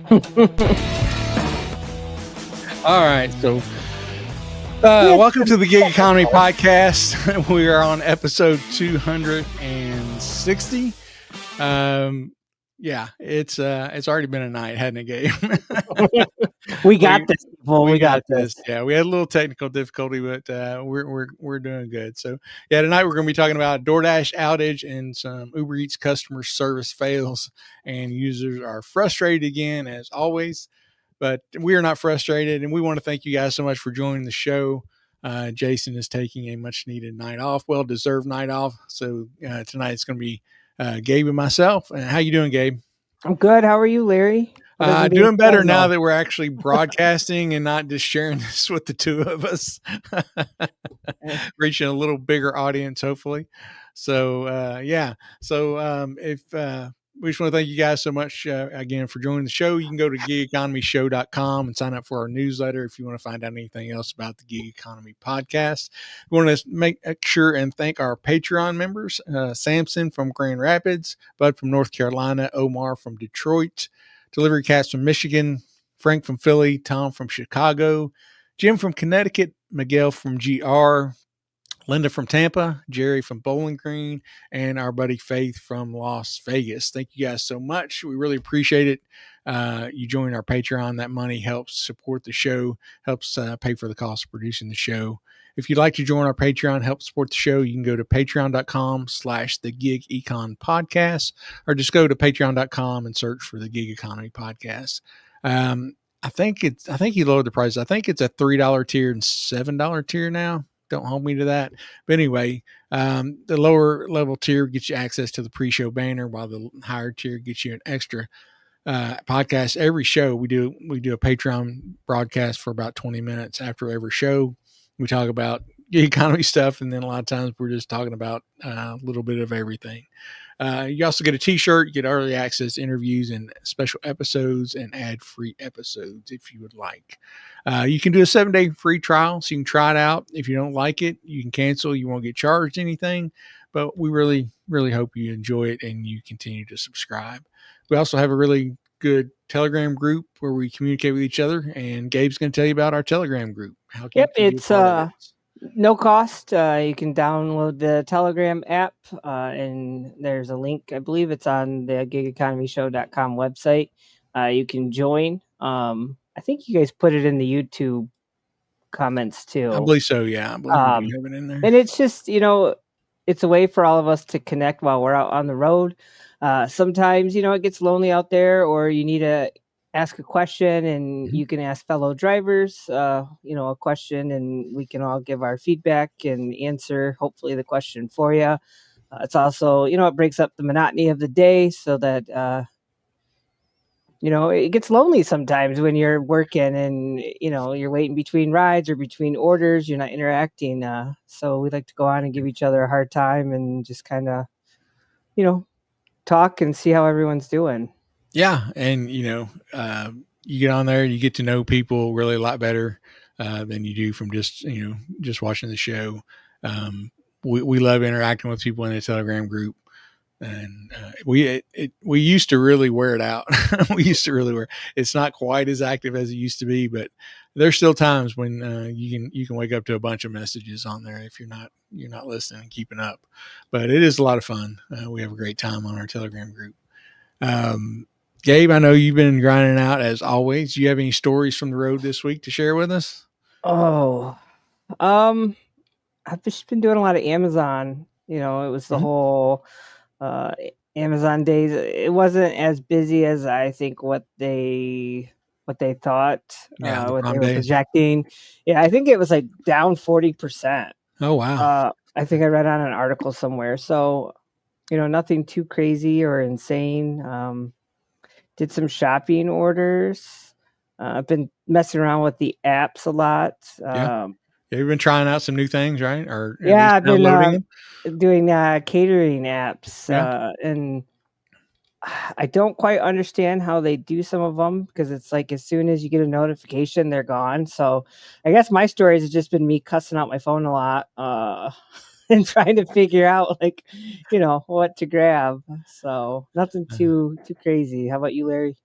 All right, so welcome to the Gig Economy Podcast. We are on episode 260. Yeah, it's already been a night, hadn't it, Gabe? We got this, people. We got this. Yeah, we had a little technical difficulty, but we're doing good. So yeah, tonight we're going to be talking about DoorDash outage and some Uber Eats customer service fails, and users are frustrated again as always. But we are not frustrated, and we want to thank you guys so much for joining the show. Jason is taking a much-needed night off, well-deserved night off. So tonight it's going to be Gabe and myself. How you doing, Gabe? I'm good. How are you, Larry? Doing better now that we're actually broadcasting and not just sharing this with the two of us. Reaching a little bigger audience, hopefully. So, yeah. So if we just want to thank you guys so much again for joining the show. You can go to gigeconomyshow.com and sign up for our newsletter if you want to find out anything else about the Gig Economy podcast. We want to make sure and thank our Patreon members, Samson from Grand Rapids, Bud from North Carolina, Omar from Detroit, Delivery Cats from Michigan, Frank from Philly, Tom from Chicago, Jim from Connecticut, Miguel from GR, Linda from Tampa, Jerry from Bowling Green, and our buddy Faith from Las Vegas. Thank you guys so much. We really appreciate it. You join our Patreon. That money helps support the show, helps pay for the cost of producing the show. If you'd like to join our Patreon, help support the show, you can go to patreon.com/the Gig Econ Podcast, or just go to patreon.com and search for the Gig Economy Podcast. I think he lowered the price. I think it's a $3 tier and $7 tier now. Don't hold me to that. But anyway, the lower level tier gets you access to the pre-show banner, while the higher tier gets you an extra podcast. Every show we do a Patreon broadcast for about 20 minutes after every show. We talk about gig economy stuff, and then a lot of times we're just talking about a little bit of everything. You also get a t-shirt, you get early access interviews and special episodes and ad-free episodes if you would like. You can do a 7-day free trial, so you can try it out. If you don't like it, you can cancel. You won't get charged anything, but we really, really hope you enjoy it and you continue to subscribe. We also have a really good Telegram group where we communicate with each other, and Gabe's going to tell you about our Telegram group. It's no cost. You can download the Telegram app, and there's a link. I believe it's on the gigeconomyshow.com website. You can join. I think you guys put it in the YouTube comments too. I believe so, yeah. I believe we have it in there. And it's just, it's a way for all of us to connect while we're out on the road. Sometimes, it gets lonely out there, or you need to ask a question, and you can ask fellow drivers, a question, and we can all give our feedback and answer, hopefully, the question for you. It's also, it breaks up the monotony of the day so that, it gets lonely sometimes when you're working and, you're waiting between rides or between orders, you're not interacting. So we like to go on and give each other a hard time and just kind of, talk and see how everyone's doing. Yeah. And, you get on there and you get to know people really a lot better than you do from just watching the show. We love interacting with people in the Telegram group. And we used to really wear it out. It's not quite as active as it used to be, but there's still times when you can wake up to a bunch of messages on there if you're not listening and keeping up. But it is a lot of fun. We have a great time on our Telegram group. Gabe, I know you've been grinding out as always. Do you have any stories from the road this week to share with us? Oh, I've just been doing a lot of Amazon. It was the whole Amazon days. It wasn't as busy as I think what they thought. What they were projecting. Yeah, I think it was like down 40%. Oh wow! I think I read on an article somewhere. So, nothing too crazy or insane. Did some shopping orders. I've been messing around with the apps a lot. You've been trying out some new things, right? Or I've been doing catering apps, and I don't quite understand how they do some of them, because it's like as soon as you get a notification, they're gone. So I guess my stories have just been me cussing out my phone a lot and trying to figure out what to grab. So nothing too crazy. How about you, Larry?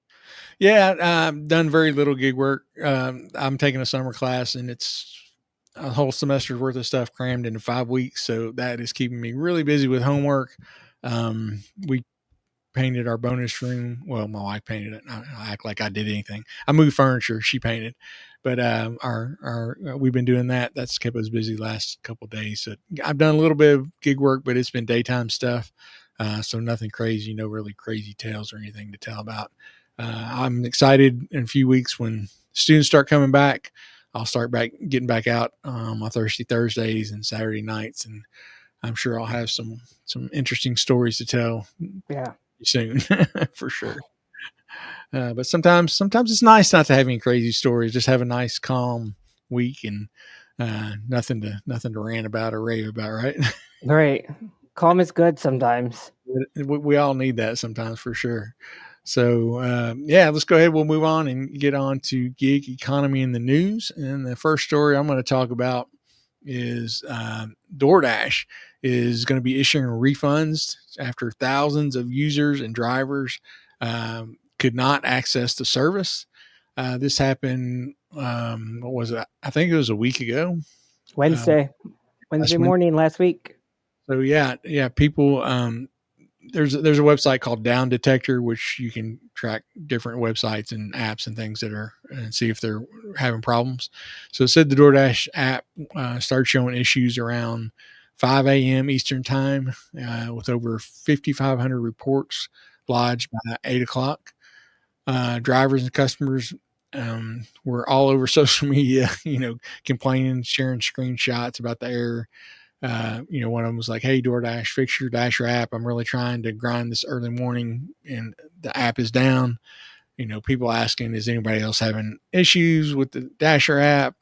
Yeah, I've done very little gig work. I'm taking a summer class, and it's a whole semester's worth of stuff crammed into 5 weeks. So that is keeping me really busy with homework. We painted our bonus room. Well, my wife painted it. I act like I did anything. I moved furniture. She painted, but our we've been doing that. That's kept us busy the last couple of days. So I've done a little bit of gig work, but it's been daytime stuff. So nothing crazy, no really crazy tales or anything to tell about. I'm excited in a few weeks when students start coming back. I'll start getting back out on Thursdays and Saturday nights, and I'm sure I'll have some interesting stories to tell Yeah. soon for sure. But sometimes it's nice not to have any crazy stories. Just have a nice, calm week and nothing to rant about or rave about, right? Right. Calm is good sometimes. We all need that sometimes for sure. So yeah, let's go ahead. We'll move on and get on to gig economy in the news. And the first story I'm going to talk about is DoorDash is going to be issuing refunds after thousands of users and drivers could not access the service. This happened. What was it? I think it was a week ago. Wednesday Last Wednesday. morning last week. So yeah, people. There's a website called Down Detector, which you can track different websites and apps and things that are and see if they're having problems. So it said the DoorDash app started showing issues around 5 a.m. Eastern time, with over 5,500 reports lodged by 8 o'clock. Drivers and customers were all over social media, complaining, sharing screenshots about the error. One of them was like, "Hey, DoorDash, fix your Dasher app. I'm really trying to grind this early morning, and the app is down." People asking, "Is anybody else having issues with the Dasher app?"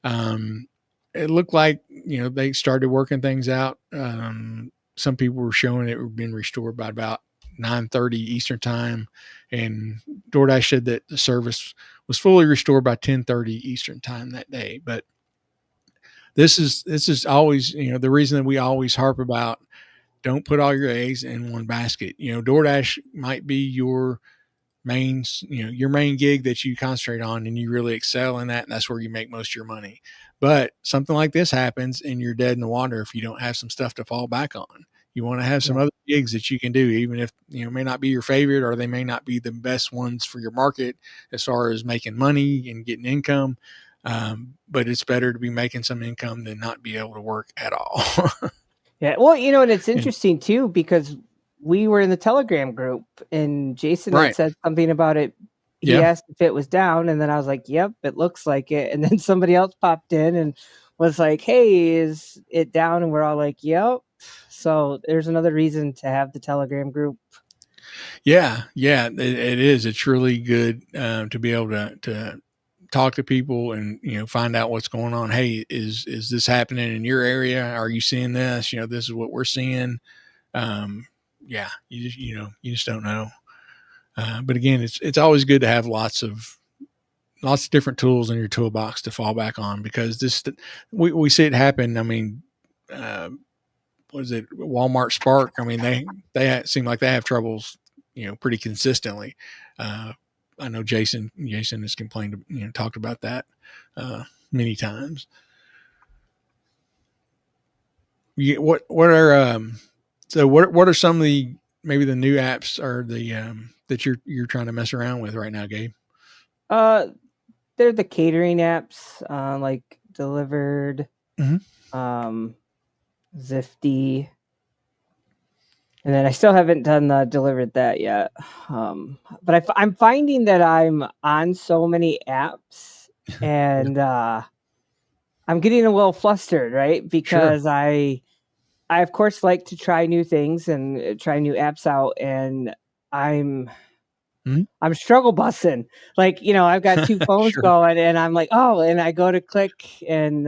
It looked like they started working things out. Some people were showing it had been restored by about 9:30 Eastern time, and DoorDash said that the service was fully restored by 10:30 Eastern time that day. But this is always the reason that we always harp about, don't put all your eggs in one basket. DoorDash might be your main gig that you concentrate on and you really excel in that, and that's where you make most of your money. But something like this happens and you're dead in the water if you don't have some stuff to fall back on. You want to have some Yeah. other gigs that you can do, even if may not be your favorite, or they may not be the best ones for your market as far as making money and getting income. But it's better to be making some income than not be able to work at all. Yeah. Well, and it's And, interesting too because we were in the Telegram group and Jason had right. said something about it. He Yeah. asked if it was down, and then I was like, "Yep, it looks like it." And then somebody else popped in and was like, "Hey, is it down?" And we're all like, "Yep." So there's another reason to have the Telegram group. Yeah. Yeah. It is. It's really good to be able to talk to people and find out what's going on. Hey, is this happening in your area? Are you seeing this? This is what we're seeing. Um, yeah, you just don't know. But again, it's always good to have lots of different tools in your toolbox to fall back on, because we see it happen. I mean, what is it, Walmart Spark? I mean, they seem like they have troubles, pretty consistently. I know Jason has complained, talked about that many times. What are so what are some of the maybe the new apps or the that you're trying to mess around with right now, Gabe? Uh, they're the catering apps, like Delivered, Mm-hmm. um, Zifty, and then I still haven't done the Delivered that yet. But I'm finding that I'm on so many apps, Yeah. and I'm getting a little flustered, right? Sure. Because I of course like to try new things and try new apps out, and I'm Mhm. I'm struggle bussing. Like, I've got two phones Sure. going, and I'm like, oh, and I go to click, and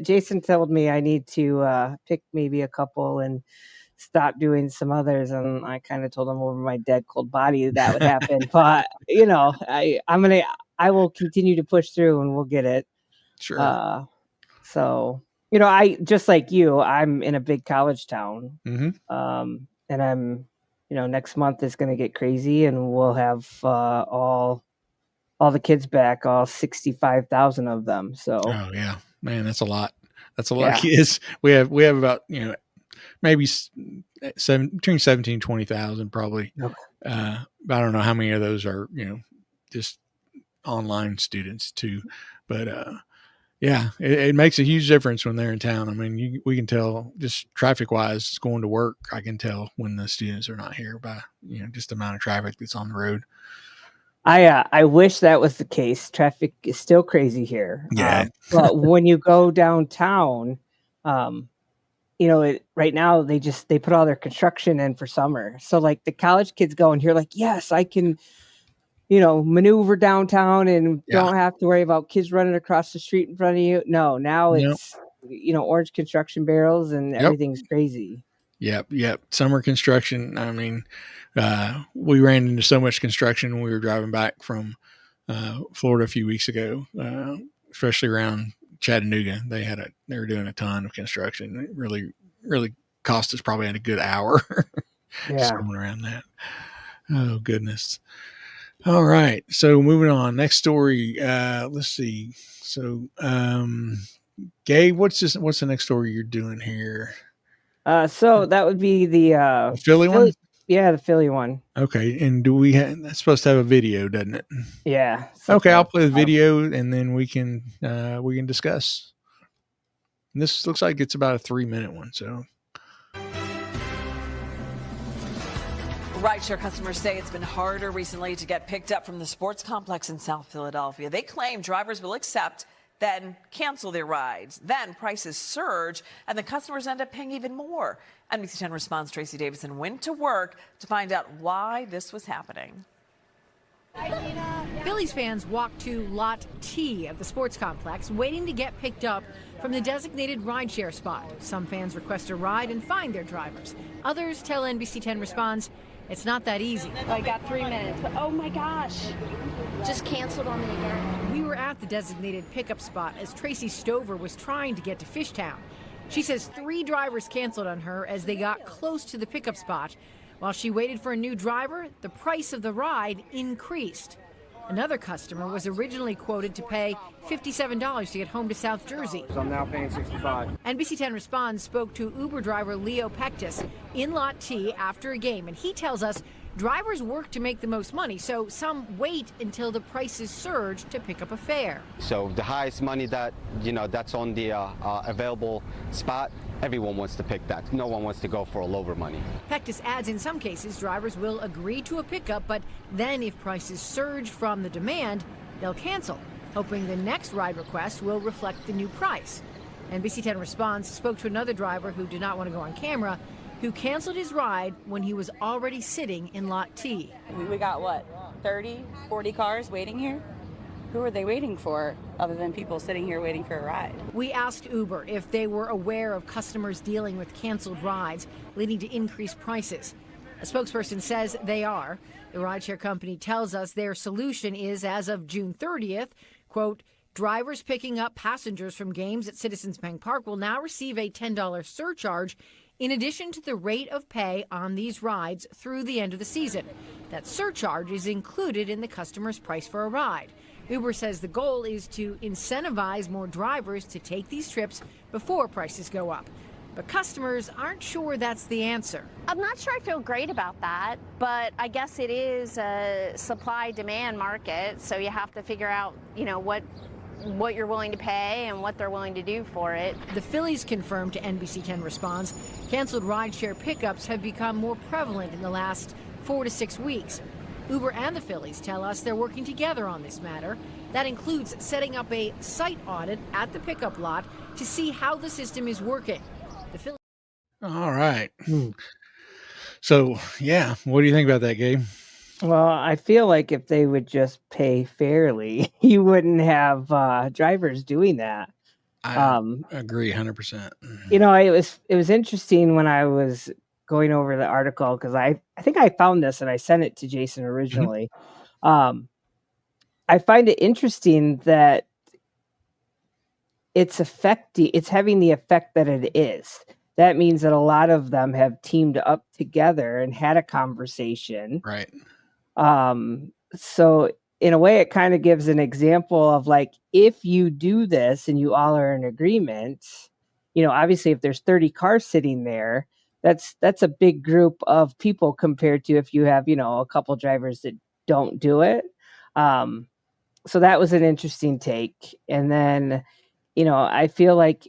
Jason told me I need to pick maybe a couple and stop doing some others, and I kind of told him over my dead cold body that would happen. But I will continue to push through, and we'll get it. Sure. Uh, so I just like you, I'm in a big college town, Hmm. and I'm next month is going to get crazy, and we'll have all the kids back, all 65,000 of them. So Oh yeah, man, that's a lot. That's a lot of yeah, kids. We have about maybe between 17 and 20,000 probably. But I don't know how many of those are just online students too. But yeah, it makes a huge difference when they're in town. I mean, we can tell just traffic wise going to work. I can tell when the students are not here by just the amount of traffic that's on the road. I wish that was the case. Traffic is still crazy here. Yeah. But when you go downtown, right now they put all their construction in for summer. So like the college kids go and you're like, yes, I can, maneuver downtown and Yeah. don't have to worry about kids running across the street in front of you. No, now Yep. it's, orange construction barrels and Yep. everything's crazy. Yep. Summer construction. I mean, we ran into so much construction when we were driving back from Florida a few weeks ago, especially around Chattanooga. They were doing a ton of construction. It really, really cost us probably a good hour just Yeah. going around that. Oh goodness. All right. So moving on. Next story. Let's see. So, Gabe, what's the next story you're doing here? So that would be the Philly one? Yeah, the Philly one. Okay. And that's supposed to have a video, doesn't it? Yeah. Okay, I'll play the video and then we can discuss. And this looks like it's about a 3-minute one, so. Rideshare customers say it's been harder recently to get picked up from the sports complex in South Philadelphia. They claim drivers will accept, then cancel their rides. Then prices surge, and the customers end up paying even more. NBC 10 Response Tracy Davison went to work to find out why this was happening. Phillies fans walk to Lot T of the sports complex, waiting to get picked up from the designated rideshare spot. Some fans request a ride and find their drivers. Others tell NBC 10 Response it's not that easy. I got 3 minutes, but oh my gosh, just canceled on me again. We were at the designated pickup spot as Tracy Stover was trying to get to Fishtown. She says 3 drivers canceled on her as they got close to the pickup spot. While she waited for a new driver, the price of the ride increased. Another customer was originally quoted to pay $57 to get home to South Jersey. So I'm now paying $65. NBC 10 Response spoke to Uber driver Leo Pectus in Lot T after a game, and he tells us drivers work to make the most money, so some wait until the prices surge to pick up a fare. So the highest money that's on the available spot, everyone wants to pick that. No one wants to go for a lower money. Pectus adds in some cases drivers will agree to a pickup, but then if prices surge from the demand, they'll cancel, hoping the next ride request will reflect the new price. NBC 10 Response spoke to another driver who did not want to go on camera, who canceled his ride when he was already sitting in Lot T. We got what, 30, 40 cars waiting here? Who are they waiting for other than people sitting here waiting for a ride? We asked Uber if they were aware of customers dealing with canceled rides, leading to increased prices. A spokesperson says they are. The rideshare company tells us their solution is, as of June 30th, quote, drivers picking up passengers from games at Citizens Bank Park will now receive a $10 surcharge in addition to the rate of pay on these rides through the end of the season. That surcharge is included in the customer's price for a ride. Uber says the goal is to incentivize more drivers to take these trips before prices go up. But customers aren't sure that's the answer. I'm not sure I feel great about that, but I guess it is a supply-demand market, so you have to figure out, what you're willing to pay and what they're willing to do for it. The Phillies confirmed to NBC 10 Response canceled rideshare pickups have become more prevalent in the last 4 to 6 weeks. Uber and the Phillies tell us they're working together on this matter. That includes setting up a site audit at the pickup lot to see how the system is working. The Phillies. All right. So, yeah, what do you think about that, Gabe? Well, I feel like if they would just pay fairly, you wouldn't have drivers doing that. I agree 100%. It was interesting when I was going over the article because I think I found this and I sent it to Jason originally. I find it interesting that it's having the effect that it is. that means that a lot of them have teamed up together and had a conversation. Right. So in a way, it kind of gives an example of like, if you do this and you all are in agreement, obviously if there's 30 cars sitting there, that's a big group of people compared to if you have, a couple drivers that don't do it. So that was an interesting take. And then, I feel like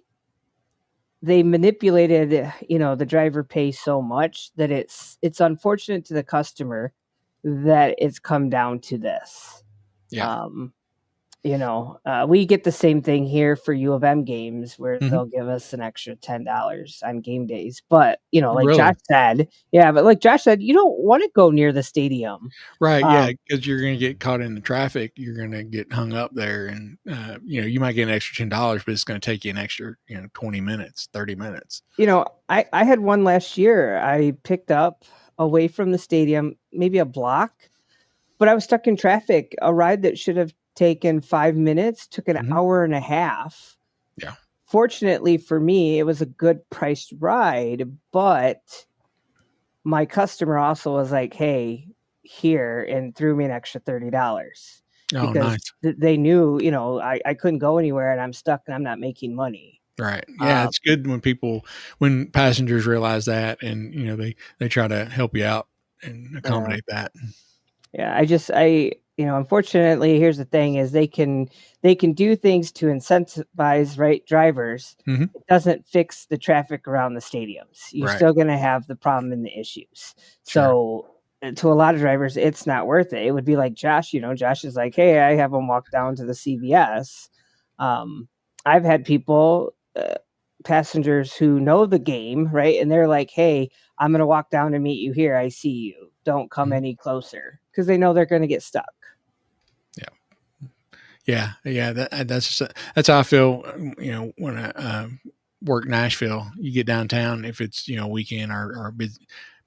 they manipulated, the driver pay so much that it's unfortunate to the customer that it's come down to this. Yeah. We get the same thing here for U of M games where Mhm. they'll give us an extra $10 on game days. But, like Really? Josh said, you don't want to go near the stadium. Right. Yeah. Because you're going to get caught in the traffic. You're going to get hung up there, and you might get an extra $10, but it's going to take you an extra 20 minutes, 30 minutes. I had one last year. I picked up away from the stadium, maybe a block, but I was stuck in traffic. A ride that should have taken 5 minutes took an Mhm. hour and a half. Yeah. Fortunately for me, it was a good priced ride, but my customer also was like, "Hey, here," and threw me an extra $30 Oh, because nice. they knew, I couldn't go anywhere and I'm stuck and I'm not making money. Right. Yeah. It's good when passengers realize that, and, they try to help you out and accommodate that. Yeah, unfortunately, here's the thing is they can do things to incentivize right drivers. Mhm. It doesn't fix the traffic around the stadiums. You're Right. still going to have the problem and the issues. So to a lot of drivers, it's not worth it. It would be like Josh, Josh is like, "Hey, I have them walk down to the CVS." I've had people, passengers who know the game, right? And they're like, "Hey, I'm going to walk down and meet you here. I see you. Don't come Mhm. any closer," because they know they're going to get stuck. Yeah. Yeah. That's how I feel. When I work Nashville, you get downtown, if it's, weekend or a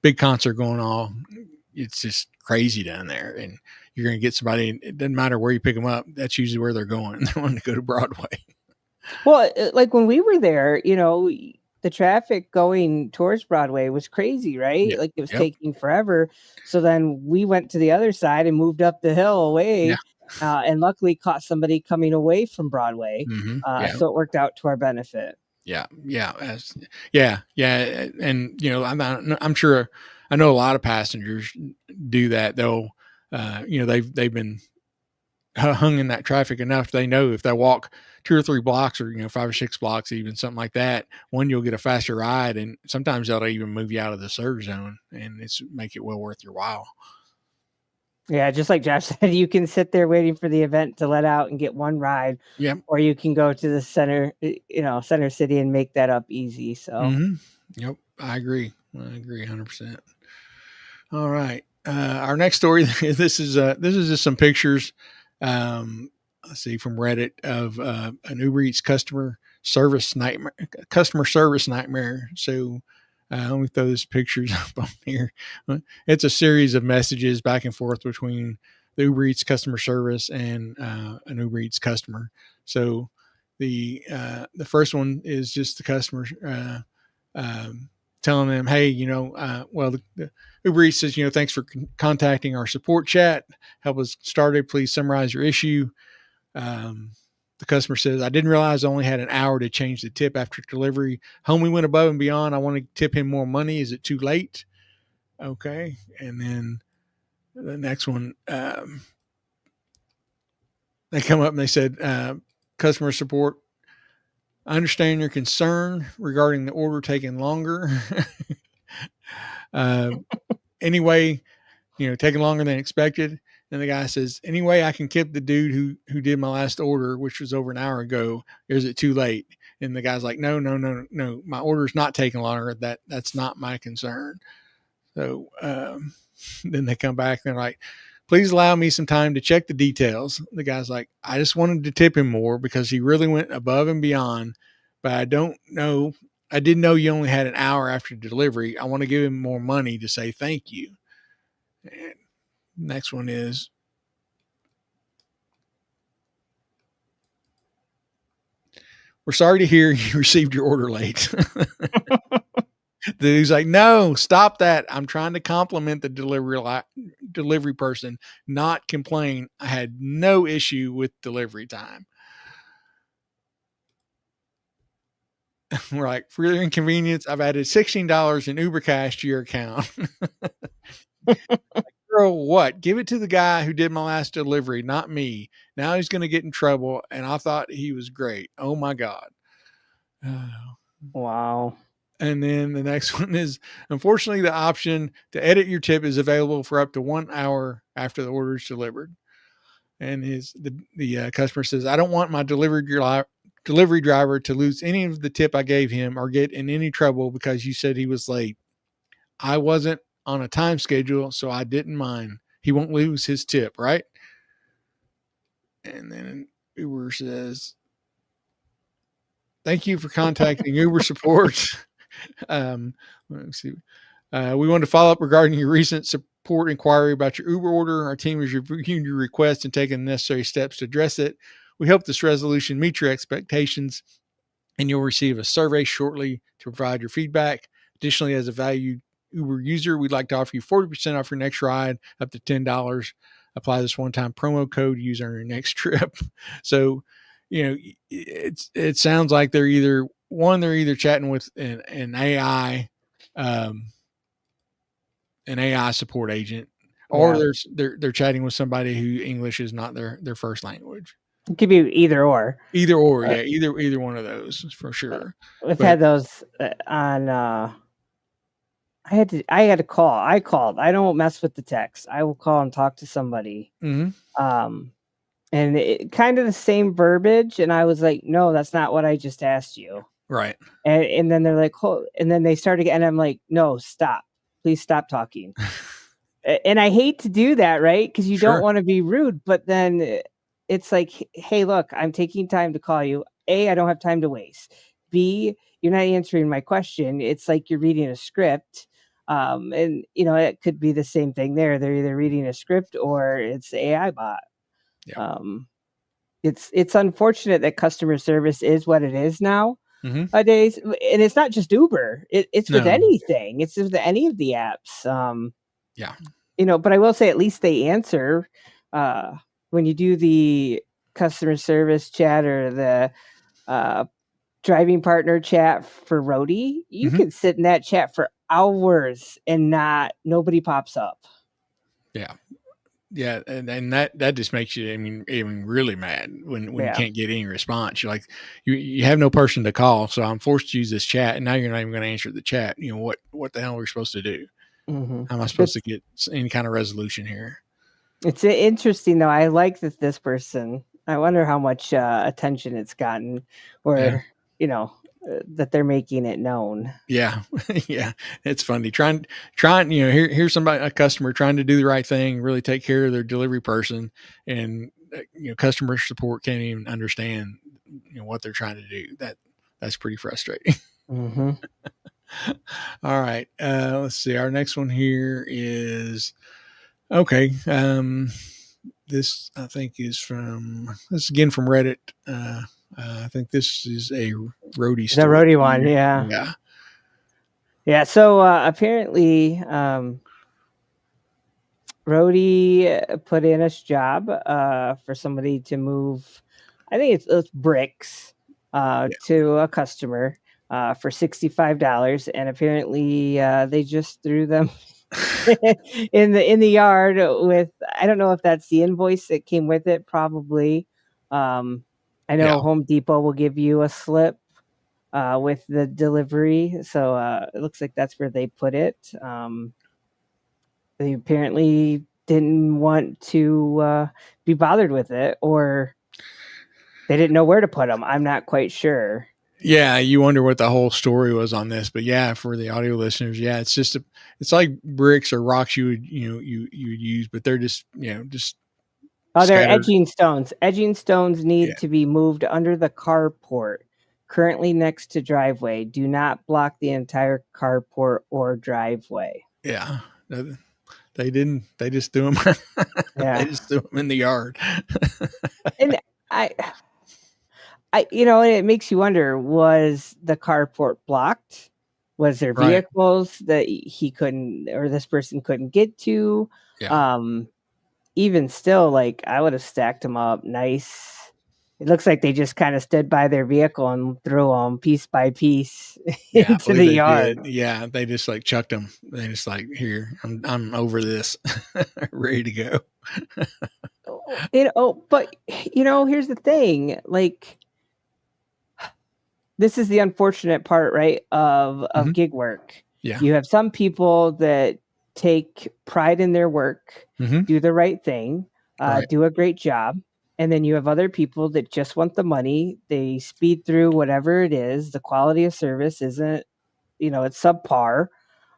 big concert going on, it's just crazy down there. And you're going to get somebody, it doesn't matter where you pick them up. That's usually where they're going. They want to go to Broadway. Well, like when we were there, the traffic going towards Broadway was crazy, right? Yeah. Like it was Yep. taking forever. So then we went to the other side and moved up the hill away. Yeah. And luckily caught somebody coming away from Broadway. Mhm. Yeah. So it worked out to our benefit. Yeah. Yeah. Yeah. And, I'm sure I know a lot of passengers do that. They'll, they've been hung in that traffic enough. They know if they walk 2 or 3 blocks or, 5 or 6 blocks, even something like that, one, you'll get a faster ride. And sometimes they'll even move you out of the surge zone, and make it well worth your while. Yeah, just like Josh said, you can sit there waiting for the event to let out and get one ride. Yep. Or you can go to the center city and make that up easy. So, Mhm. Yep. I agree 100%. All right. Our next story, this is just some pictures. Let's see, from Reddit of an Uber Eats customer service nightmare. So let me throw these pictures up on here. It's a series of messages back and forth between the Uber Eats customer service and an Uber Eats customer. So the first one is just the customer telling them, "Hey, the Uber Eats says, thanks for contacting our support chat. Help us started. Please summarize your issue." The customer says, "I didn't realize I only had an hour to change the tip after delivery. Homie went above and beyond. I want to tip him more money. Is it too late?" Okay. And then the next one, they come up and they said, customer support, "I understand your concern regarding the order taking longer." Anyway, taking longer than expected. And the guy says, "Anyway, I can tip the dude who did my last order, which was over an hour ago. Is it too late?" And the guy's like, "No. My order's not taking longer. That's not my concern." So then they come back and they're like, "Please allow me some time to check the details." The guy's like, "I just wanted to tip him more because he really went above and beyond, but I didn't know you only had an hour after delivery. I want to give him more money to say thank you." And next one is, "We're sorry to hear you received your order late." The dude's like, no, stop that. I'm trying to compliment the delivery person, not complain. I had no issue with delivery time. We're like, for your inconvenience, I've added $16 in Uber Cash to your account. Girl, what? Give it to the guy who did my last delivery, not me. Now he's going to get in trouble. And I thought he was great. Oh my God. Wow. And then the next one is, unfortunately, the option to edit your tip is available for up to 1 hour after the order is delivered. And the customer says, I don't want my delivery driver to lose any of the tip I gave him or get in any trouble because you said he was late. I wasn't on a time schedule, so I didn't mind. He won't lose his tip, right? And then Uber says, thank you for contacting Uber support. Let's see. We want to follow up regarding your recent support inquiry about your Uber order. Our team is reviewing your request and taking the necessary steps to address it. We hope this resolution meets your expectations, and you'll receive a survey shortly to provide your feedback. Additionally, as a valued Uber user, we'd like to offer you 40% off your next ride, up to $10. Apply this one-time promo code, use on your next trip. So, it sounds like they're either chatting with an AI, an AI support agent, or they're chatting with somebody who English is not their first language. It could be either or. Either one of those for sure. We've had those on. I had to call. I called. I don't mess with the text. I will call and talk to somebody. Mm-hmm. And it kind of the same verbiage. And I was like, no, that's not what I just asked you. Right. And then they're like, oh, and then they started again. And I'm like, no, stop. Please stop talking. And I hate to do that, right? Because you don't want to be rude. But then it's like, hey, look, I'm taking time to call you. A, I don't have time to waste. B, you're not answering my question. It's like you're reading a script. And, it could be the same thing there. They're either reading a script or it's the AI bot. Yeah. It's unfortunate that customer service is what it is now nowadays. And it's not just Uber. It's with anything. It's with any of the apps. But I will say at least they answer when you do the customer service chat or the driving partner chat for Roadie. You can sit in that chat for hours and nobody pops up. Yeah. Yeah, and that just makes you, even really mad when you can't get any response. You're like, you have no person to call, so I'm forced to use this chat, and now you're not even going to answer the chat. What the hell are we supposed to do? How am I supposed to get any kind of resolution here? It's interesting, though. I like this person. I wonder how much attention it's gotten, or that they're making it known. Yeah. Yeah. It's funny. Trying, here's somebody, a customer trying to do the right thing, really take care of their delivery person, and customer support can't even understand, what they're trying to do. That's pretty frustrating. Mm-hmm. All right. Let's see. Our next one here is, okay. This I think is again from Reddit. I think this is a Roadie story. The Roadie one, yeah. Yeah, so apparently Roadie put in a job for somebody to move, I think it's bricks to a customer for $65, and apparently they just threw them in the yard with, I don't know if that's the invoice that came with it, probably. I know Home Depot will give you a slip with the delivery. So it looks like that's where they put it. They apparently didn't want to be bothered with it, or they didn't know where to put them. I'm not quite sure. Yeah, you wonder what the whole story was on this, but yeah, for the audio listeners, it's just it's like bricks or rocks you would use, but they're just Oh, they're edging stones. Edging stones need to be moved under the carport, currently next to driveway. Do not block the entire carport or driveway. Yeah, they didn't. They just threw them. They just threw them in the yard. And it makes you wonder: was the carport blocked? Was there Right. vehicles that he couldn't, or this person couldn't get to? Yeah. Even still, like, I would have stacked them up nice. It looks like they just kind of stood by their vehicle and threw them piece by piece Yeah, I into believe the they yard. did. Yeah, they just like chucked them. They just like, here, I'm over this, ready to go. But here's the thing. Like, this is the unfortunate part, right, of Mhm. gig work. Yeah. You have some people that take pride in their work, Mhm. do the right thing, Right. do a great job, and then you have other people that just want the money. They speed through whatever it is. The quality of service isn't, it's subpar.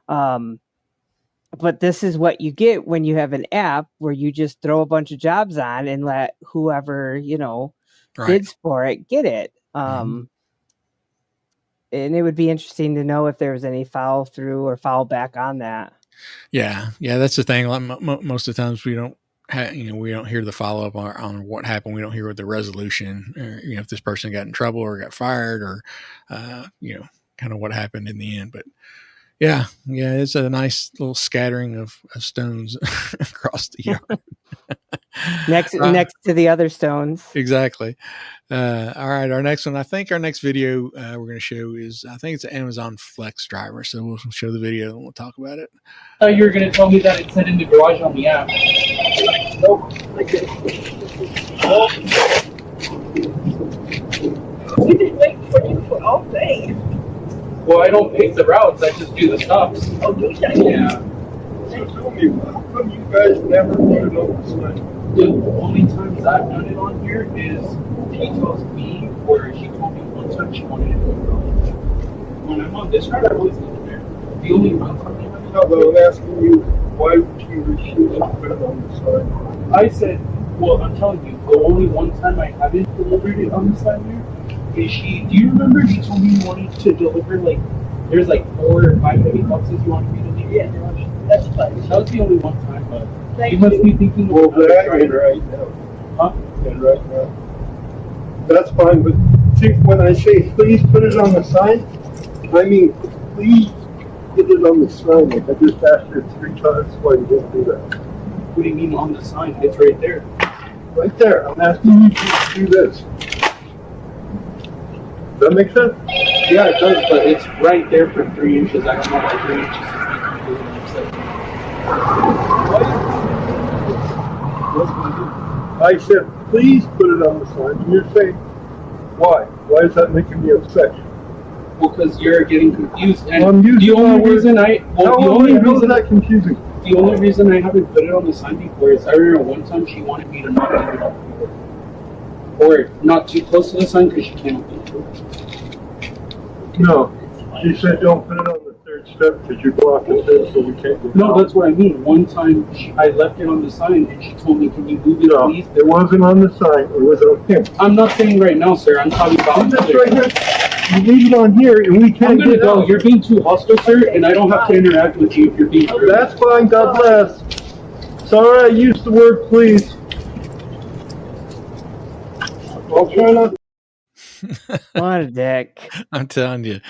But this is what you get when you have an app where you just throw a bunch of jobs on and let whoever, Right. bids for it get it. Mhm. And it would be interesting to know if there was any follow through or follow back on that. Yeah, yeah, that's the thing. Like most of the times, we don't, we don't hear the follow up on what happened. We don't hear what the resolution, or, if this person got in trouble or got fired, or kind of what happened in the end. But yeah, it's a nice little scattering of stones across the yard. Next to the other stones. Exactly. All right, our next one. I think our next video we're going to show is, I think it's an Amazon Flex driver. So we'll show the video and we'll talk about it. I thought you were going to tell me that it said in the garage on the app. Nope. We didn't wait for you for all day. Well, I don't pick the routes. I just do the stops. Oh, do you? Yeah. So tell me, how come you guys never put it on the sign? The only times I've done it on here is she tells me, or she told me one time she wanted it to go. When I'm on this route, I always leave it there. The only routes I'm leaving it No, but I'm asking you, why would you refuse to put it on the sign? I said, well, I'm telling you, the only one time I haven't delivered it on the side here is do you remember you told me you wanted to deliver, like, there's like 4 or 5 heavy boxes you wanted me to leave? Yeah, that's fine. That was the only one time, but Thank you must you. be thinking Well, of another that ain't driver. right now. Huh? And right now. That's fine, but see, when I say please put it on the sign, I mean please put it on the sign. Like I just asked you 3 times why you didn't do that. What do you mean on the sign? It's right there. Right there. I'm asking you to do this. Does that make sense? Yeah, it does, but it's right there for 3 inches. I don't know why 3 inches is making me do it. It's like, what's going to do? I said, please put it on the sign. And you're saying, why? Why is that making me upset? Well, because you're getting confused. And Well, I'm using the my only words. reason How is that confusing? The only reason I haven't put it on the sign before is I remember one time she wanted me to not leave it up before. Or not too close to the sign because she can't open it. No. She said don't put it on the 3rd step because you blocked it there so we can't get No, out. that's what I mean. One time I left it on the sign and she told me, can you move it, No, please? it wasn't on the sign. It was on him. I'm not saying right now, sir. I'm talking about... This right here. You leave it on here and we I'm can't gonna get go. out. You're being too hostile, sir, and I don't have to interact with you if you're being rude. That's fine. God bless. Sorry I used the word please. I'll try not. What a dick. I'm telling you.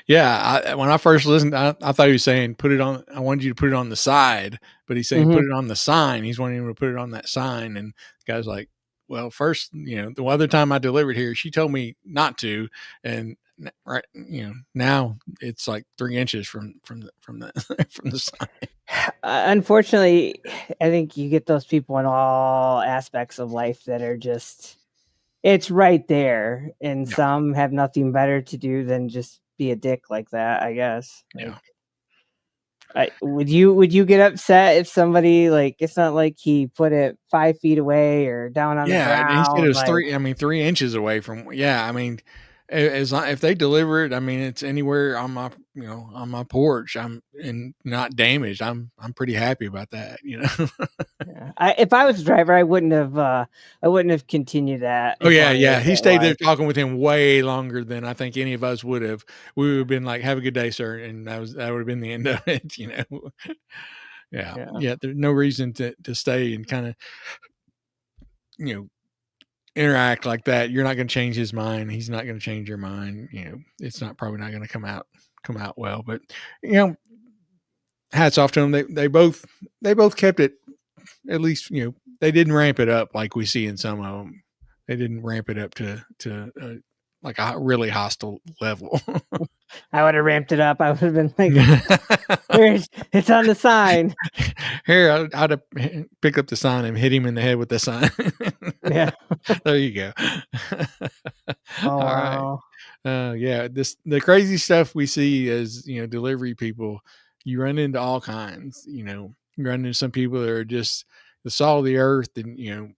Yeah, when I first listened, I thought he was saying put it on. I wanted you to put it on the side, but he's saying put it on the sign. He's wanting him to put it on that sign, and the guy's like, well, first, the other time I delivered here, she told me not to, and right, now it's like 3 inches from the from the sign. Unfortunately, I think you get those people in all aspects of life that are just, it's right there, and some have nothing better to do than just be a dick like that, I guess. Would you get upset if somebody, like, it's not like he put it 5 feet away or down on the ground? And he said it was 3 inches away from. I mean, if they deliver it, I mean, it's anywhere on my on my porch, and not damaged. I'm pretty happy about that. If I was a driver, I wouldn't have continued that. Oh yeah. He stayed there talking with him way longer than I think any of us would have. We would have been like, "Have a good day, sir," and that would have been the end of it. Yeah. There's no reason to stay and kind of interact like that. You're not going to change his mind. He's not going to change your mind. It's probably not going to come out come out well. But hats off to them. They both kept it, at least they didn't ramp it up like we see in some of them. They didn't ramp it up to like a really hostile level. I would have ramped it up. I would have been like, it's on the sign. Here, I'd have picked up the sign and hit him in the head with the sign. Yeah. There you go. Oh, all wow. right. Yeah, the crazy stuff we see as delivery people. You run into all kinds. You run into some people that are just the salt of the earth, and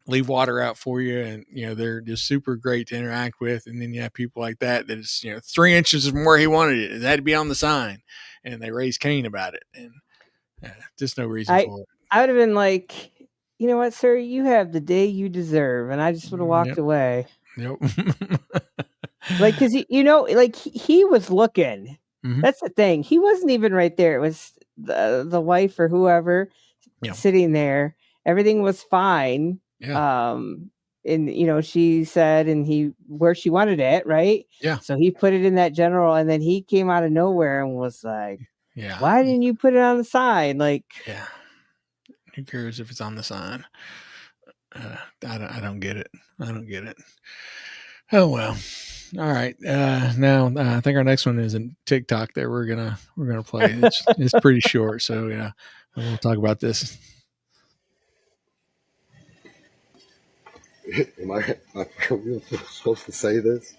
leave water out for you, and they're just super great to interact with. And then you have people like that it's 3 inches from where he wanted it. It had to be on the sign, and they raise Cain about it, and just no reason for it. I would have been like, you know what, sir, you have the day you deserve, and I just would have walked away. Yep. Like, because like he was looking. Mm-hmm. That's the thing. He wasn't even right there. It was the wife or whoever sitting there. Everything was fine. Yeah. And she said, and where she wanted it, right? Yeah. So he put it in that general, and then he came out of nowhere and was like, yeah, why didn't you put it on the sign? Like, yeah, who cares if it's on the sign? I don't get it. I don't get it. Oh well. All right. Now I think our next one is a TikTok that we're gonna play. It's pretty short, so yeah, we'll talk about this. Am I really supposed to say this?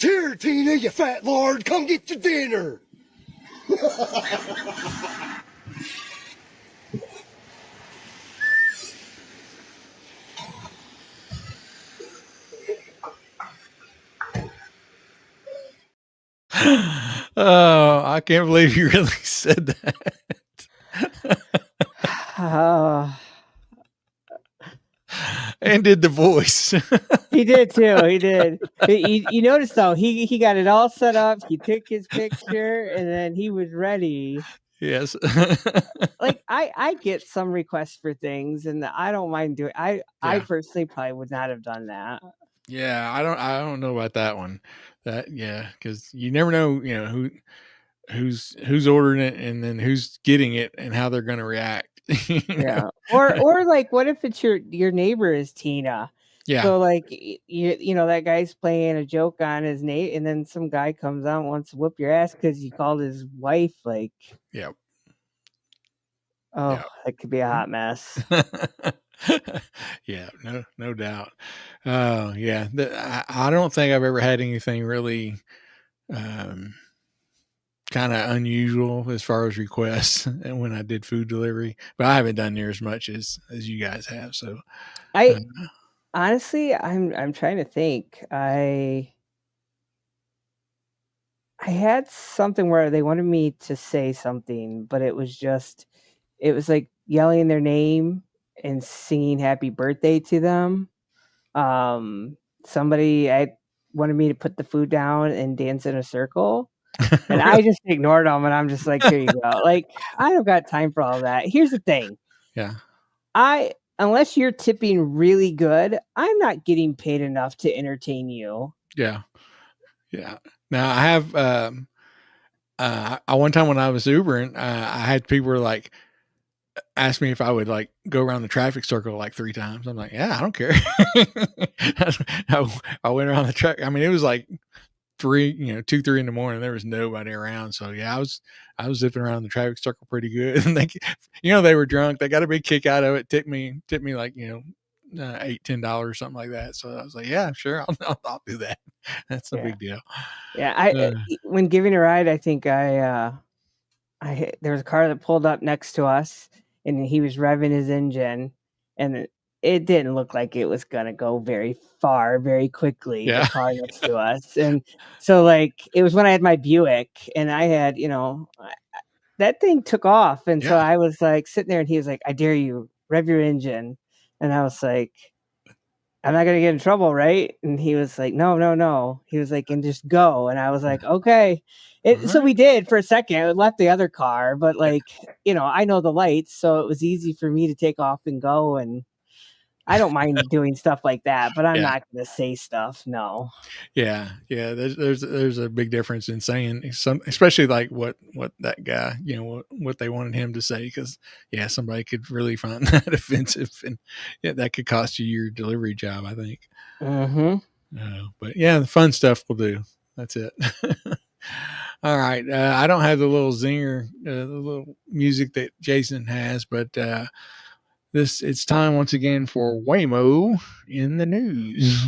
Here, Tina, you fat lord, come get your dinner. Oh, I can't believe you really said that. And did the voice. He did too. He did. You notice though, he got it all set up. He took his picture, and then he was ready. Yes. Like I get some requests for things, and I don't mind doing. I personally probably would not have done that. Yeah, I don't know about that one. Because you never know, who's ordering it, and then who's getting it, and how they're going to react. Yeah. Or like, what if it's your neighbor is Tina? Yeah. So like that guy's playing a joke on his neighbor, and then some guy comes out and wants to whoop your ass because he called his wife like. Yep. Oh, yep. That could be a hot mess. Yeah, no doubt. Yeah, I don't think I've ever had anything really kind of unusual as far as requests and when I did food delivery, but I haven't done near as much as you guys have. So honestly, I'm trying to think. I had something where they wanted me to say something, but it was like yelling their name and singing happy birthday to them. Somebody wanted me to put the food down and dance in a circle. And I just ignored them, and I'm just like, here you go. Like, I don't got time for all that. Here's the thing. Yeah. Unless you're tipping really good, I'm not getting paid enough to entertain you. Yeah. Yeah. Now I have, one time when I was Ubering, I had people like ask me if I would like go around the traffic circle like 3 times. I'm like, yeah, I don't care. I went around the track. I mean, it was like 2, 3 in the morning. There was nobody around. So yeah, I was zipping around the traffic circle pretty good. And they were drunk. They got a big kick out of it. Tipped me like, $8-10 or something like that. So I was like, yeah, sure. I'll do that. That's no big deal. Yeah. When giving a ride, I think there was a car that pulled up next to us, and he was revving his engine, and it didn't look like it was going to go very far, very quickly, the car next to us. And so like, it was when I had my Buick, and I had, that thing took off. And so I was like sitting there, and he was like, I dare you, rev your engine. And I was like, I'm not going to get in trouble, right? And he was like, no. He was like, and just go. And I was like, okay. So we did for a second. I left the other car, but like, I know the lights, so it was easy for me to take off and go. And I don't mind doing stuff like that, but I'm not going to say stuff. No. Yeah. There's a big difference in saying some, especially like what that guy, what they wanted him to say, because somebody could really find that offensive, and that could cost you your delivery job, I think. But the fun stuff will do. That's it. All right. I don't have the little zinger, the little music that Jason has, but it's time once again for Waymo in the news.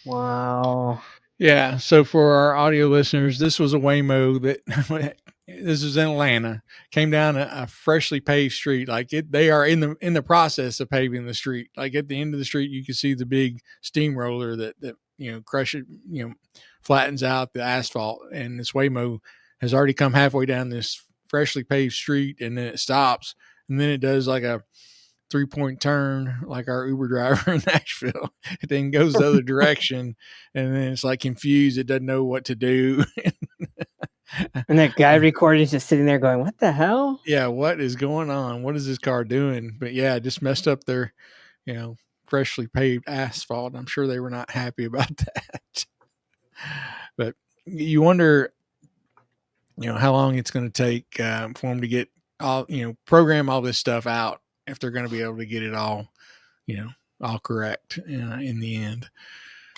Wow. Yeah. So for our audio listeners, this was a Waymo that this is in Atlanta. Came down a freshly paved street. Like they are in the process of paving the street. Like at the end of the street, you can see the big steamroller that crushes, flattens out the asphalt. And this Waymo has already come halfway down this freshly paved street, and then it stops, and then it does like a 3-point turn like our Uber driver in Nashville. It then goes the other direction, and then it's like confused. It doesn't know what to do. And that guy recording is just sitting there going, what the hell? Yeah, what is going on? What is this car doing? But just messed up their, freshly paved asphalt. I'm sure they were not happy about that. But you wonder, how long it's going to take for them to get all, program all this stuff out, if they're going to be able to get it all, all correct in the end.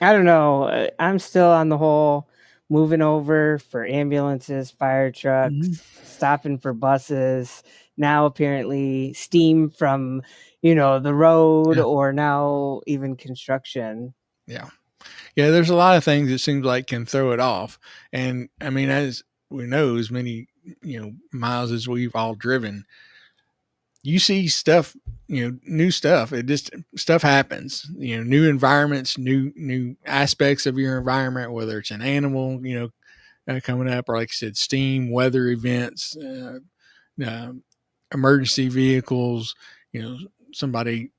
I don't know. I'm still on the whole moving over for ambulances, fire trucks, stopping for buses. Now apparently steam from, the road, or now even construction. Yeah. Yeah. There's a lot of things it seems like can throw it off. And I mean, as we know, as many, miles as we've all driven, you see stuff, new stuff. It just, stuff happens, new environments, new aspects of your environment, whether it's an animal, coming up, or like I said, steam, weather events, emergency vehicles, somebody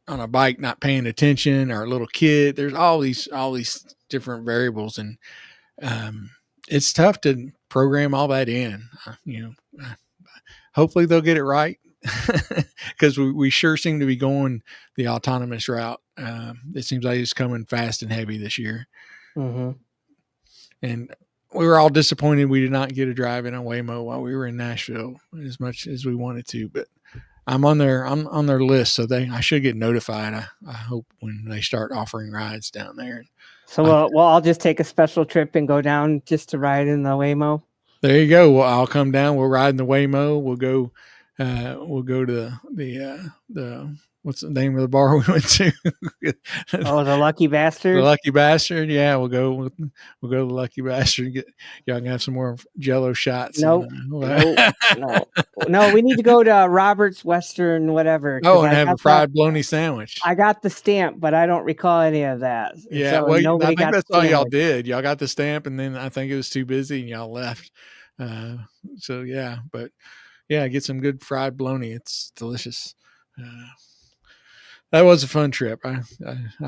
on a bike not paying attention, or a little kid. There's all these different variables, and it's tough to program all that in. Hopefully they'll get it right, because we sure seem to be going the autonomous route. It seems like it's coming fast and heavy this year. And we were all disappointed we did not get a drive in a Waymo while we were in Nashville as much as we wanted to, but I'm on their list, so I should get notified. I hope when they start offering rides down there. So I'll just take a special trip and go down just to ride in the Waymo. There you go. Well, I'll come down. We'll ride in the Waymo. We'll go to the what's the name of the bar we went to? The Lucky Bastard. The Lucky Bastard. Yeah, we'll go to the Lucky Bastard. Y'all can have some more Jello shots. Nope. No. We need to go to Robert's Western, whatever. And have a fried bologna sandwich. I got the stamp, but I don't recall any of that. Yeah, so I think that's all y'all did. Y'all got the stamp, and then I think it was too busy, and y'all left. Get some good fried bologna. It's delicious. That was a fun trip. I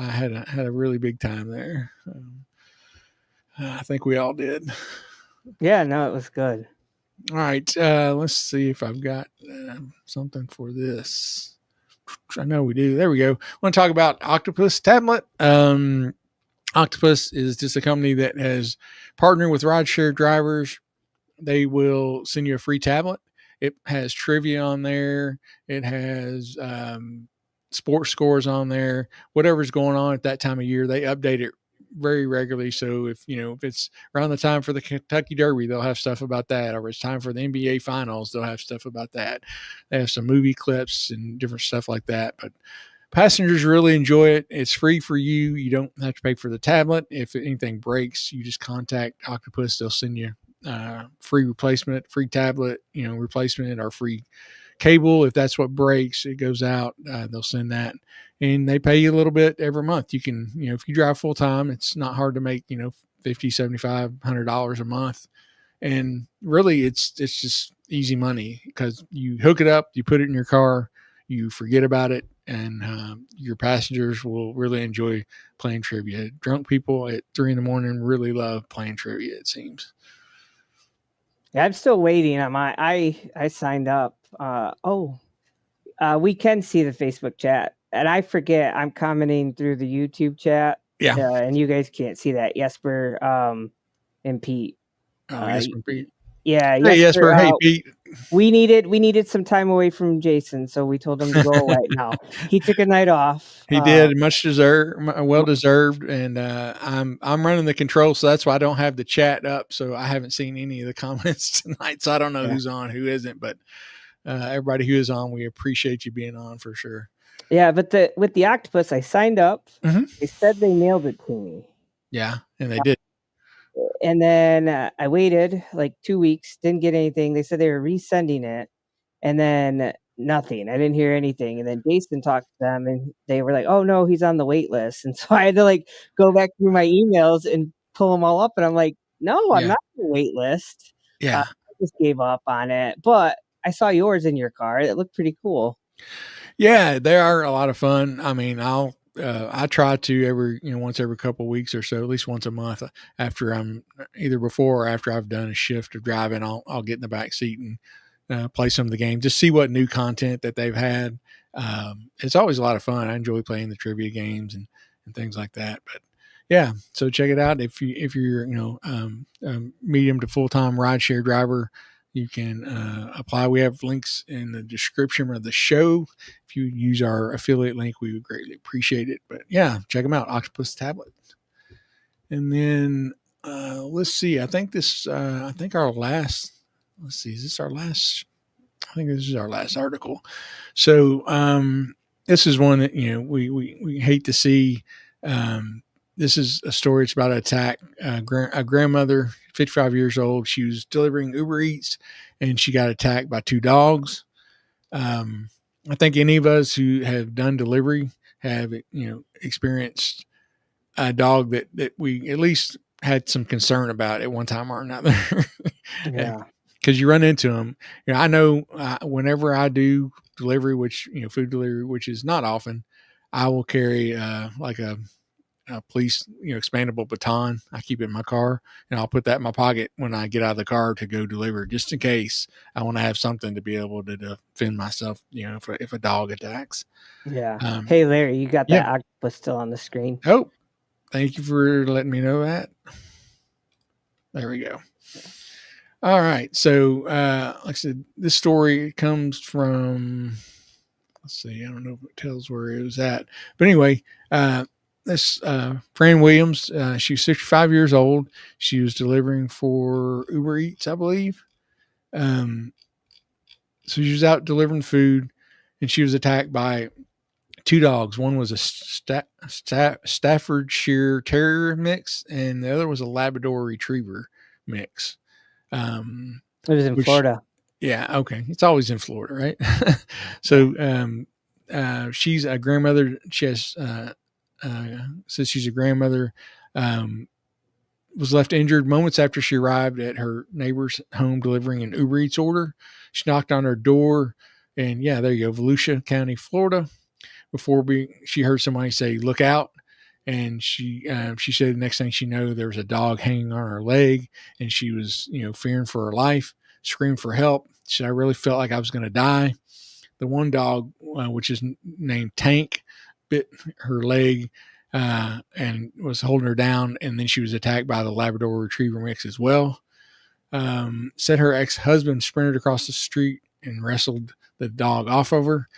had a really big time there. I think we all did. Yeah, no, it was good. All right, let's see if I've got something for this. I know we do. There we go. I want to talk about Octopus tablet. Octopus is just a company that has partnered with rideshare drivers. They will send you a free tablet. It has trivia on there. It has sports scores on there. Whatever's going on at that time of year, they update it very regularly. So if it's around the time for the Kentucky Derby, they'll have stuff about that. Or it's time for the NBA Finals, they'll have stuff about that. They have some movie clips and different stuff like that. But passengers really enjoy it. It's free for you. You don't have to pay for the tablet. If anything breaks, you just contact Octopus. They'll send you free replacement, free tablet, replacement, or free cable. If that's what breaks, it goes out. They'll send that, and they pay you a little bit every month. You can, if you drive full time, it's not hard to make, $50, $75, $100 a month. And really it's just easy money because you hook it up, you put it in your car, you forget about it, and your passengers will really enjoy playing trivia. Drunk people at 3 a.m. really love playing trivia, it seems. Yeah, I'm still waiting on my. I signed up. We can see the Facebook chat, and I forget I'm commenting through the YouTube chat. Yeah, and you guys can't see that. Jesper, and Pete. Jesper, Pete. Yeah, hey Jesper. Hey Pete. We needed some time away from Jason, so we told him to go away. Now he took a night off. He did, much deserved, well deserved, and I'm running the control, so that's why I don't have the chat up. So I haven't seen any of the comments tonight, so I don't know who's on, who isn't. But everybody who is on, we appreciate you being on for sure. Yeah, but with the Octopus, I signed up. Mm-hmm. They said they mailed it to me. Yeah, and they did. And then I waited like 2 weeks, didn't get anything. They said they were resending it, and then nothing. I didn't hear anything. And then Jason talked to them, and they were like, "Oh no, he's on the wait list." And so I had to go back through my emails and pull them all up. And I'm like, "No, I'm not on the wait list." Yeah, I just gave up on it. But I saw yours in your car. It looked pretty cool. Yeah, they are a lot of fun. I mean, I try to once every couple of weeks or so, at least once a month, after I'm either before or after I've done a shift of driving, I'll get in the back seat and play some of the games, just see what new content that they've had. It's always a lot of fun. I enjoy playing the trivia games and things like that. But yeah, so check it out. If you're medium to full time rideshare driver, you can apply. We have links in the description of the show. If you use our affiliate link, we would greatly appreciate it. But yeah, check them out, Octopus Tablet. And then let's see. I think our last. Let's see. Is this our last? I think this is our last article. So this is one that we hate to see. This is a story. It's about an attack. A grandmother, 55 years old. She was delivering Uber Eats, and she got attacked by 2 dogs. I think any of us who have done delivery have experienced a dog that we at least had some concern about at one time or another. Yeah, because you run into them. I know whenever I do delivery, which food delivery, which is not often, I will carry like a police expandable baton. I keep it in my car, and I'll put that in my pocket when I get out of the car to go deliver, just in case I want to have something to be able to defend myself if a dog attacks. Yeah. Hey Larry, you got that Octopus still on the screen? Oh, thank you for letting me know that. There we go. All right, so like I said, this story comes from, let's see, I don't know if it tells where it was at, but anyway, this Fran Williams, she was 65 years old. She was delivering for Uber Eats, I believe. So she was out delivering food, and she was attacked by 2 dogs. One was a Staffordshire Terrier mix, and the other was a Labrador Retriever mix. It was in Florida. Yeah, okay. It's always in Florida, right? So she's a grandmother. She has says she's a grandmother, was left injured moments after she arrived at her neighbor's home delivering an Uber Eats order. She knocked on her door, and yeah, there you go, Volusia County, Florida. She heard somebody say, "Look out." And she said the next thing she knew, there was a dog hanging on her leg, and she was, fearing for her life, screamed for help. She said, "I really felt like I was going to die." The one dog, which is named Tank, bit her leg and was holding her down, and then she was attacked by the Labrador Retriever mix as well. Said her ex-husband sprinted across the street and wrestled the dog off of her.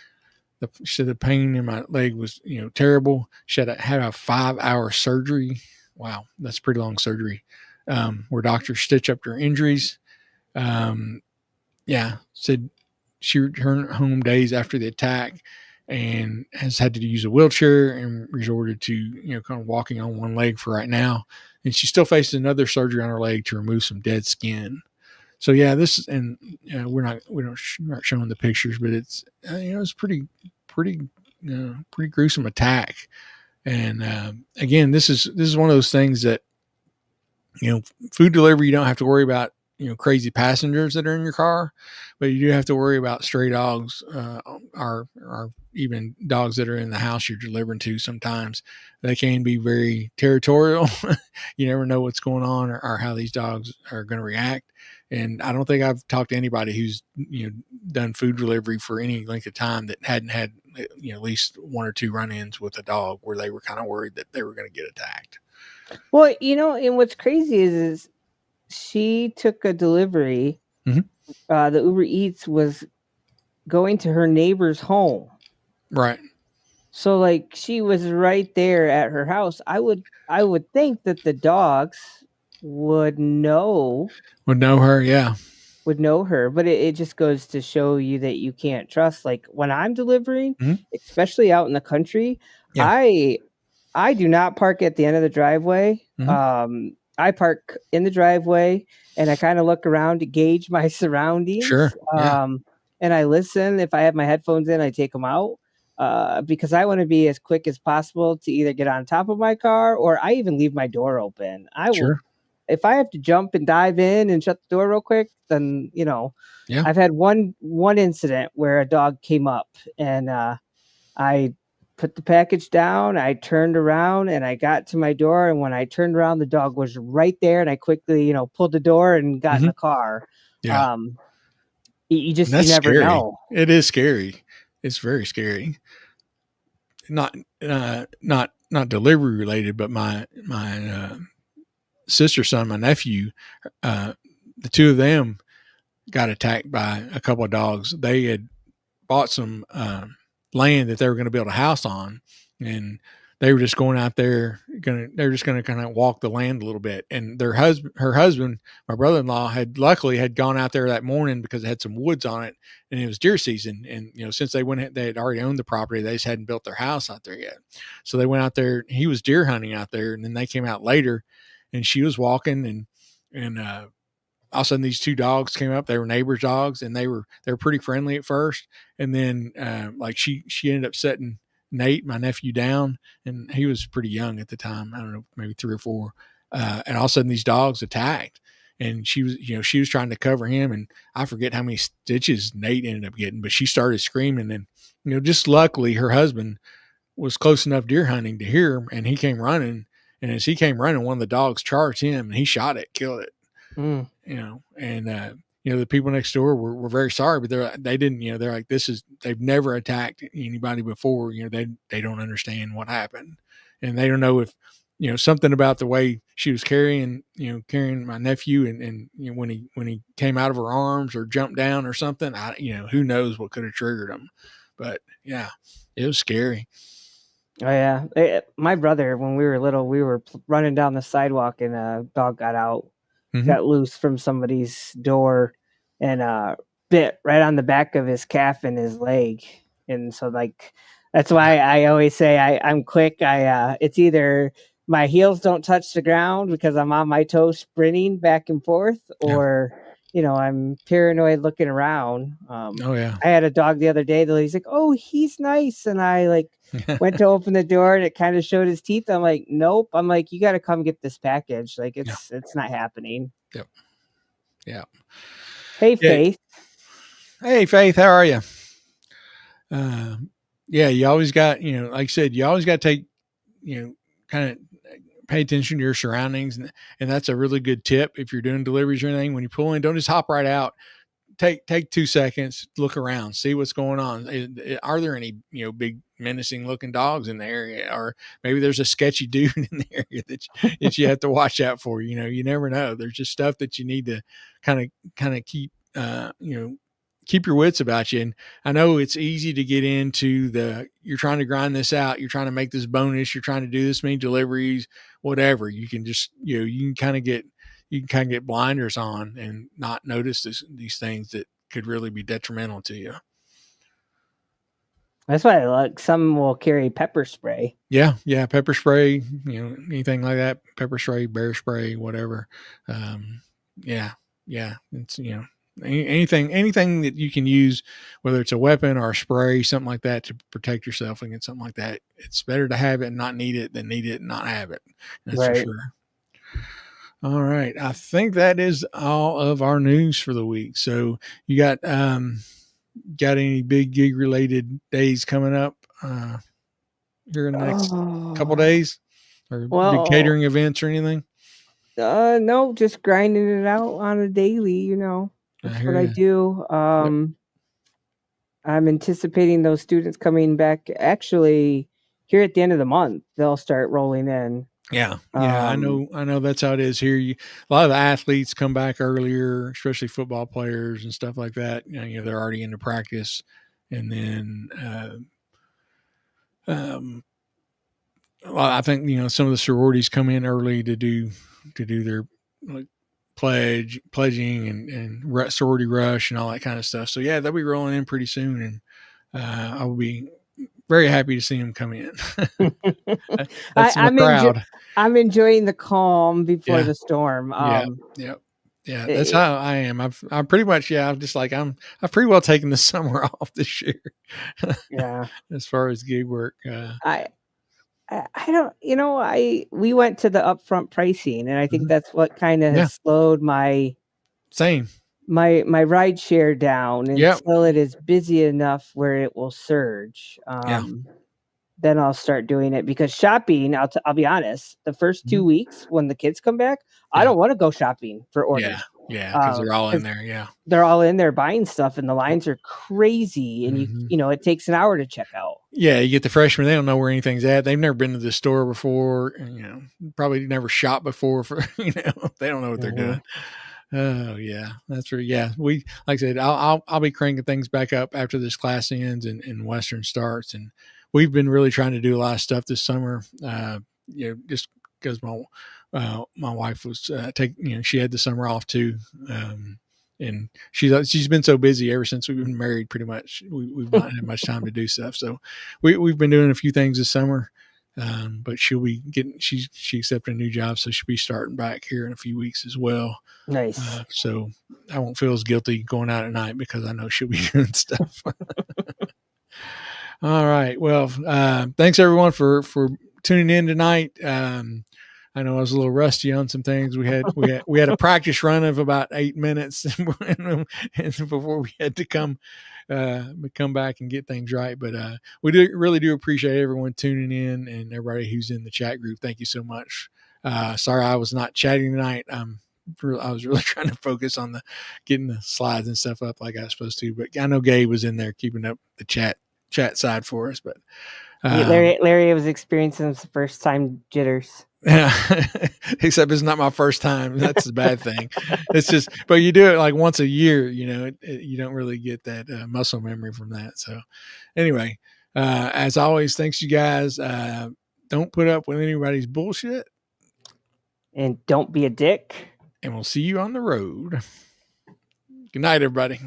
She said the pain in my leg was, terrible. She had a 5-hour surgery. Wow, that's pretty long surgery. Where doctors stitch up her injuries. Said she returned home days after the attack and has had to use a wheelchair and resorted to, kind of walking on one leg for right now. And she still faces another surgery on her leg to remove some dead skin. So yeah, this, and we're not showing the pictures, but it's, it's pretty gruesome attack. And again, this is one of those things that, food delivery, you don't have to worry about, crazy passengers that are in your car, but you do have to worry about stray dogs, or even dogs that are in the house you're delivering to. Sometimes they can be very territorial. You never know what's going on or how these dogs are going to react. And I don't think I've talked to anybody who's, done food delivery for any length of time that hadn't had, at least one or two run-ins with a dog where they were kind of worried that they were going to get attacked. Well, and what's crazy is she took a delivery. Mm-hmm. The Uber Eats was going to her neighbor's home. Right. So like she was right there at her house. I would think that the dogs would know her. Yeah. Would know her, but it just goes to show you that you can't trust. Like when I'm delivering, especially out in the country, I do not park at the end of the driveway. I park in the driveway and I kind of look around to gauge my surroundings. Sure. Yeah. And I listen. If I have my headphones in, I take them out because I want to be as quick as possible to either get on top of my car or I even leave my door open. Will. If I have to jump and dive in and shut the door real quick, then, I've had one incident where a dog came up and I put the package down. I turned around and I got to my door. And when I turned around, the dog was right there. And I quickly, pulled the door and got in the car. Yeah. You never know. It is scary. It's very scary. Not delivery related, but my sister's son, my nephew, the two of them got attacked by a couple of dogs. They had bought some land that they were going to build a house on, and they were just going out there. They're just going to kind of walk the land a little bit. And her husband, my brother-in-law, had luckily gone out there that morning because it had some woods on it, and it was deer season. And since they had already owned the property, they just hadn't built their house out there yet. So they went out there. He was deer hunting out there, and then they came out later. And she was walking, and all of a sudden these two dogs came up. They were neighbors' dogs, and they were pretty friendly at first. And then she ended up setting Nate, my nephew, down, and he was pretty young at the time. I don't know, maybe 3 or 4. And all of a sudden these dogs attacked, and she was trying to cover him, and I forget how many stitches Nate ended up getting, but she started screaming, and just luckily her husband was close enough deer hunting to hear him, and he came running. And as he came running, one of the dogs charged him, and he shot it, killed it. And the people next door were very sorry, but they didn't. They're like, they've never attacked anybody before. They don't understand what happened, and they don't know if something about the way she was carrying my nephew, and when he came out of her arms or jumped down or something. Who knows what could have triggered him, but yeah, it was scary. Oh yeah, my brother, when we were little, we were running down the sidewalk and a dog got loose from somebody's door and bit right on the back of his calf and his leg. And so that's why I always say I'm quick. It's either my heels don't touch the ground because I'm on my toes sprinting back and forth, or I'm paranoid looking around. I had a dog the other day. The lady's like, "Oh, he's nice," and I went to open the door and it kind of showed his teeth. I'm like, "Nope." I'm like, "You got to come get this package. It's not happening." Yep. Yeah. Hey, Faith. Hey, Faith. How are you? You always got, like I said, you always got to take, kind of pay attention to your surroundings. And that's a really good tip. If you're doing deliveries or anything, when you pull in, don't just hop right out. Take 2 seconds, look around, see what's going on. Are there any, big menacing looking dogs in the area, or maybe there's a sketchy dude in the area that you have to watch out for. You never know. There's just stuff that you need to kind of keep keep your wits about you. And I know it's easy to get into you're trying to grind this out. You're trying to make this bonus. You're trying to do this many deliveries, whatever. You can just, you can kind of get blinders on and not notice these things that could really be detrimental to you. That's why I like some will carry pepper spray. Yeah. Pepper spray, anything like that, pepper spray, bear spray, whatever. Yeah. It's, anything that you can use, whether it's a weapon or a spray, something like that to protect yourself against something like that. It's better to have it and not need it than need it and not have it. That's for sure. All right. I think that is all of our news for the week. So you got any big gig related days coming up here in the next couple days, or big catering events or anything? No, just grinding it out on a daily, that's what I do. I'm anticipating those students coming back actually here at the end of the month. They'll start rolling in. Yeah. I know that's how it is here. A lot of the athletes come back earlier, especially football players and stuff like that. They're already into practice, and then I think some of the sororities come in early to do their pledging and sorority rush and all that kind of stuff. So yeah, they'll be rolling in pretty soon, and I will be very happy to see them come in. That's my crowd. I'm enjoying the calm before the storm. Yeah. That's how I am. I'm pretty much, I'm just like, I've pretty well taken the summer off this year. Yeah. As far as gig work. I don't, we went to the upfront pricing, and I think that's what kind of has slowed my ride share down until it is busy enough where it will surge. Then I'll start doing it, because shopping, I'll be honest, the first 2 weeks when the kids come back, I don't want to go shopping for orders. Yeah, because they're all in there. Yeah, they're all in there buying stuff, and the lines are crazy, and it takes an hour to check out. Yeah, you get the freshmen; they don't know where anything's at. They've never been to the store before. Probably never shopped before. They don't know what they're doing. Oh yeah, that's right. Yeah, like I said, I'll be cranking things back up after this class ends and Western starts, and we've been really trying to do a lot of stuff this summer. Just because my wife was she had the summer off too, and she's been so busy ever since we've been married. Pretty much, we've not had much time to do stuff. So we've been doing a few things this summer. But she'll be she accepted a new job, so she'll be starting back here in a few weeks as well. Nice. So I won't feel as guilty going out at night, because I know she'll be doing stuff. All right. Well, thanks everyone for tuning in tonight. I know I was a little rusty on some things. We had a practice run of about 8 minutes and before we had to come back and get things right. But we really do appreciate everyone tuning in, and everybody who's in the chat group. Thank you so much. Sorry I was not chatting tonight. I was really trying to focus on getting the slides and stuff up like I was supposed to. But I know Gabe was in there keeping up the chat side for us. But Larry was experiencing some first time jitters. Yeah, except it's not my first time. That's the bad thing. It's just, but you do it like once a year, you don't really get that muscle memory from that. So anyway, as always, thanks you guys. Don't put up with anybody's bullshit. And don't be a dick. And we'll see you on the road. Good night, everybody.